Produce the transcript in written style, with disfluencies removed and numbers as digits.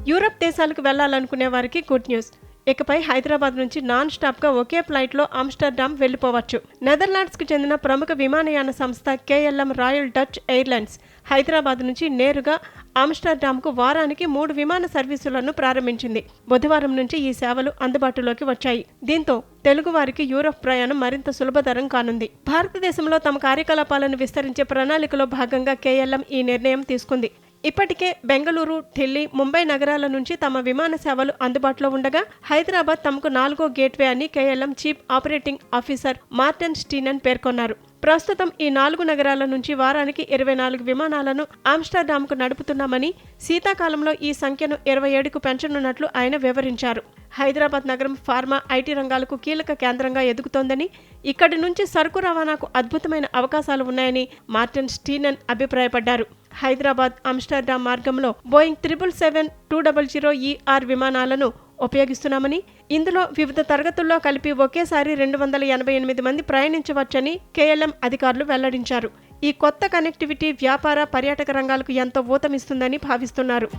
Europe దేశాలకు వెళ్లాలనుకునే వారికి good news. ఇకపై హైదరాబాద్ నుంచి నాన్ స్టాప్గా ఒకే ఫ్లైట్లో ఆమ్స్టర్డామ్ వెళ్లిపోవచ్చు. నెదర్లాండ్స్కు చెందిన ప్రముఖ విమానయాన సంస్థ KLM royal Dutch airlines Hyderabad నుంచి నేరుగా ఆమ్స్టర్డామ్కు వారానికి 3 విమాన సర్వీసులను ప్రారంభించింది. బుధవారం నుంచి ఈ సేవలు అందుబాటులోకి వచ్చాయి. దీంతో తెలుగు వారికి యూరప్ ప్రయాణం మరింత సులభతరం కానుంది. భారతదేశంలో తమ కార్యకలాపాలను విస్తరించే ప్రణాళికలో భాగంగా KLM ఈ నిర్ణయం తీసుకుంది. ఇప్పటికే బెంగళూరు, ఢిల్లీ, ముంబై నగరాల నుంచి తమ విమాన సేవలు అందుబాటులో ఉండగా హైదరాబాద్ తమకు 4వ గేట్వే అని KLM chief operating officer Martin Steenen పేర్కొన్నారు. ప్రస్తుతం ఈ 4 నగరాల నుంచి వారానికి 24 విమానాలను ఆమ్స్టర్డామ్కు నడుపుతున్నామని, శీతాకాలంలో ఈ సంఖ్యను 27కు పెంచనున్నట్లు ఆయన వివరించారు. హైదరాబాద్ నగరం ఫార్మా, IT రంగాలకు కీలక కేంద్రంగా ఎదుగుతోందని, ఇక్కడి నుంచి సరుకు రవాణాకు అద్భుతమైన అవకాశాలు ఉన్నాయని మార్టిన్ స్టీనన్ అభిప్రాయపడ్డారు. హైదరాబాద్ ఆమ్స్టర్డామ్ మార్గంలో బోయింగ్ 777-200ER విమానాలను ఉపయోగిస్తున్నామని, ఇందులో వివిధ తరగతుల్లో కలిపి ఒకేసారి 288 మంది ప్రయాణించవచ్చని KLM అధికారులు వెల్లడించారు. ఈ కొత్త కనెక్టివిటీ వ్యాపార, పర్యాటక రంగాలకు ఎంతో ఊతమిస్తుందని భావిస్తున్నారు.